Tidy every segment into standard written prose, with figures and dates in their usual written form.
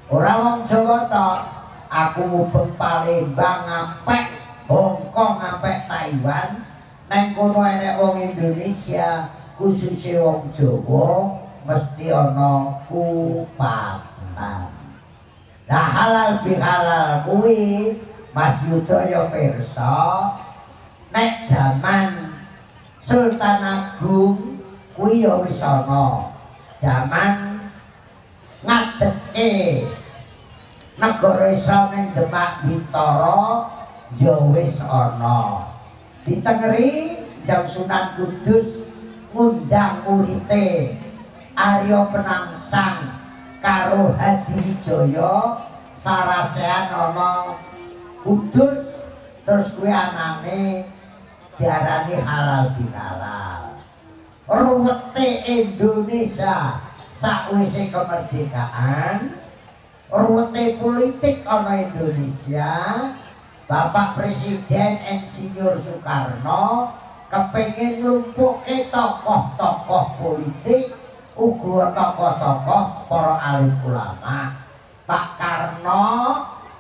Ora wong Jawa tok, aku mubeng Palembang ngampek Hong Kong ngampek Taiwan. Neng kono enek wong Indonesia, khususnya wong Jawa mesti ana kupatan. Nah halal bihalal kuwi Mas Yuda ya pirsa nek jaman Sultan Agung kuwi ya wis ana. Jaman ngadeke negara Islam ning Demak Bintara ya wis ana. Ditengeri jam Sunan Kudus ngundang murite Arya Penangsang karo Hadiwijaya sarasean ana Kudus, terus kuwi anane diarani halal bihalal. Ruwete Indonesia sakwise kemerdekaan, ruwete politik ana Indonesia. Bapak Presiden Insinyur Soekarno kepengin nglumpukke tokoh-tokoh politik uga tokoh-tokoh para alim ulama. Pak Karno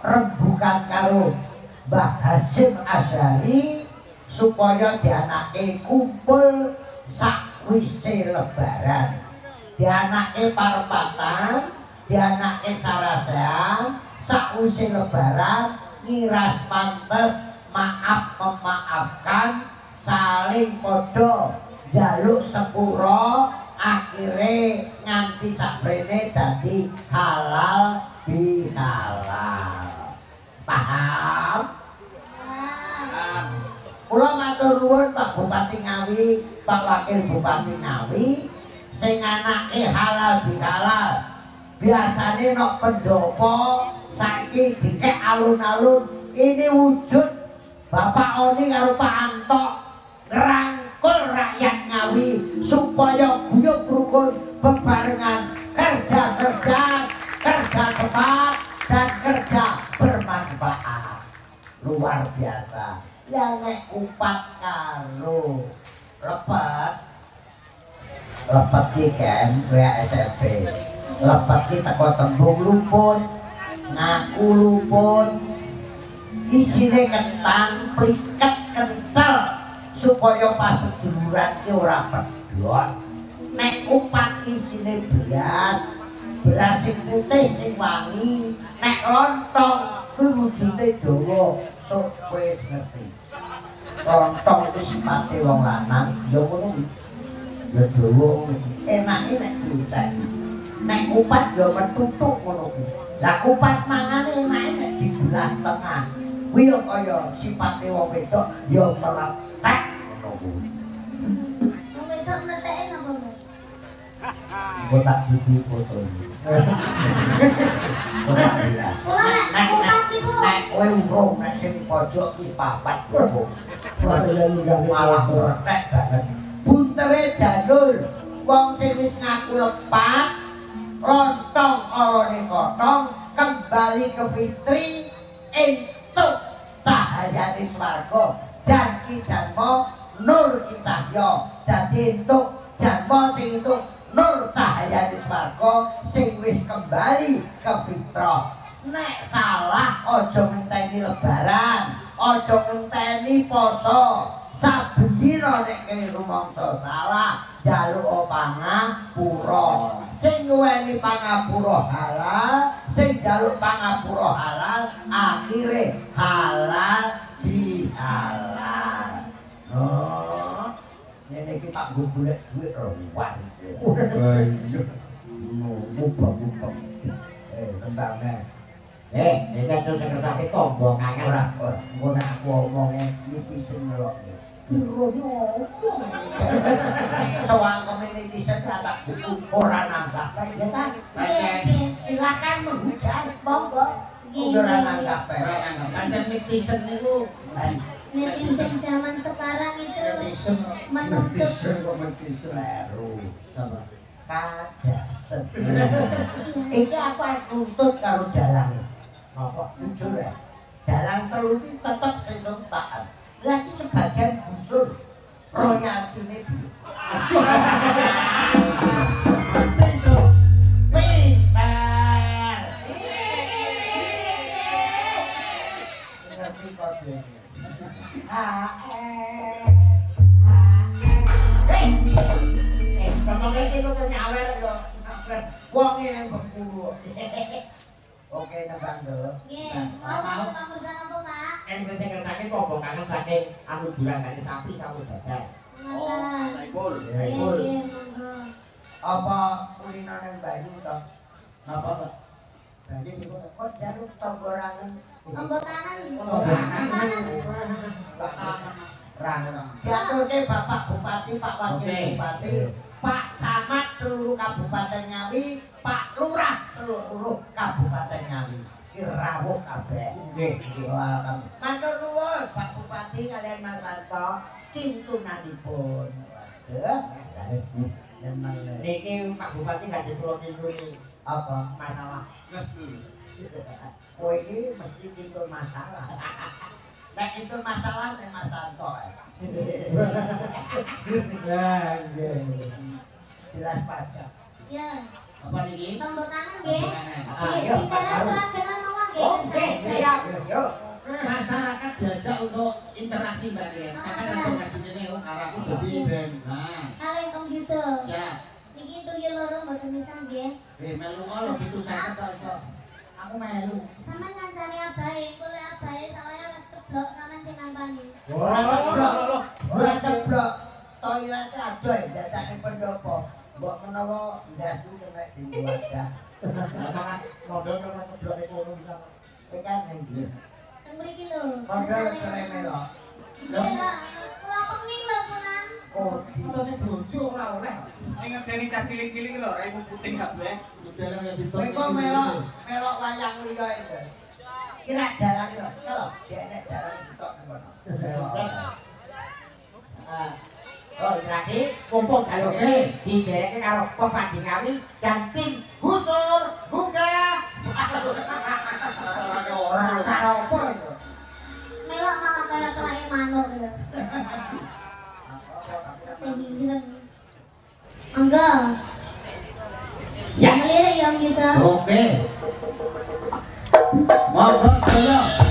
rembugan karo Mbah Hasyim Asy'ari supaya dianake kumpul sakwise lebaran, dianake parepatan, dianake sarasean sakwise lebaran ngiras pantes maaf memaafkan saling padha njaluk sepura akhire nganti sabrene dadi halal bihalal. Paham? Paham. Kula matur nuwun Pak Bupati Ngawi, Pak Wakil Bupati Ngawi sing anake halal bihalal. Biasane nek pendopo saiki dikek alun-alun ini wujud Bapak Oni karo Pak Anto ngerangkul rakyat Ngawi supaya guyub rukun bebarengan kerja cerdas, kerja cepat dan kerja bermanfaat. Luar biasa. Lah nek upat karo lepet iki kan SMP. Lepet iki teko tembung luput, ngaku luput, isine ketan, pliket kental supaya pas seduluran ki ora pedhot. Nek upat isine beras sing putih sing wangi, nek lontong kuwi wujude dawa, sok kowe ngerti. Lontong itu sipate wong lanang, ya ngono kuwi. Ya dawa, enake nek diucek. Nek kupat ya ketutuk ngono kuwi. Lah kupat mangane enake nek dibulah tengah. Kuwi ya kaya sipate wong wedok ya meletek ngono kuwi. Wong wedok mleteke napa, Mas? Kok tak dudu foto. Kula nek kupat niku Nek kowe urung nek sing pojok ki papat lho. Malah meletek banget. Buntere jadul wong sing wis ngaku lepat lontong olone kotong kembali ke fitri entuk cahayane swarga jan ki janma nur ki cahya dadi entuk janma sing entuk nur cahayane swarga sing wis kembali ke fitrah. Nek salah aja ngenteni lebaran, aja ngenteni poso. Saben dina nek kene rumangsa salah njaluk pangapura. Sing nduweni pangapura halal, sing njaluk pangapura halal, akhire halal bihalal. Oh, ngene iki Pak nggo golek dhuwit ruwah sih. Iya. Mubah-mubah. Tembangnya. Ini kan sekretaris tombol kangen lah. Engko nek aku omonge netizen lho. Soal netizen rata buku ora nanggap bae ya kan. Silakan menghujat monggo. Ora nanggap bae. Pancen netizen niku netizen zaman sekarang itu menuntut baru. Kadasen. Iki aku nuntut karo dalang. Apa jujur ya? Dalang telu iki tetep sesuk taat. Lagi sebagian gusur royaltine pinter. Ngomongnya itu tuh nyawer lho. Wong ngene Bengkulu. Oke, nebang lho. Nggih, mau pamuritan apa, Pak? Enten ngertake kobongan saking anu jurangane sapi kamu dadar. Ngoten. Saipul. Nggih, monggo. Apa kulino nang Banyu to? Napa, Pak? Banyu niku kok jaluk tonggorangan. Pembotanan. Diaturke Bapak Bupati, Pak Wakil Bupati, Pak Camat seluruh Kabupaten Ngawi, Pak Lurah seluruh Kabupaten Ngawi. Ki rawuh kabeh. Nggih, welcome. Matur nuwun Pak Bupati kalian Mas Sarto, kintunanipun. Waduh, memang niki Pak Bupati nggak diturun-turuni apa masalah. Kowe iki mesti kintun masalah. Nek itu masalah nek Mas Sarto. Jelas pajak. Ya. Apa niki? Pembotanan nggih. Ayo. Kita serahkan nama nggih. Oke, siap. Yuk. Masyarakat diajak untuk interaksi Mbak Lia. Kapan untuk ngaji ini arahku jadi ben. Nah, Kalian om gitu. ya. Niki tuyul loro mboten bisa nggih. Melu ngono itu saya kok. Aku melu. Sampeyan ngancani abahe, kule abahe saya keblok sampeyan sing nampani. Ora ceblok. Ora ceblok. Toilet adoh dadane pendopo. Mbok menawa ndasu nek dibuat. Lah modal karo ceblok ekonomi bisa. Kowe kan ning ndi? Teng mriki lho. Modal seremelo. Nggih lah, kula penging lho punan. Oh, ditone bojo ora oleh. Ngedeni cah cilik-cilik lho, raimu putih kabeh. Kowe kok melok wayang liya iki. Kira dalan yo. Kalau jek dalan tok nang kono. Oh, berarti mumpung kaloke didereke karo Pepadi Ngawi dan tim Gusur Buka. Ora karo apa itu. Melok malah kaya kelahe manuk lho. Monggo. Ya. Melirik ya om gitu. Oke. Monggo sedaya.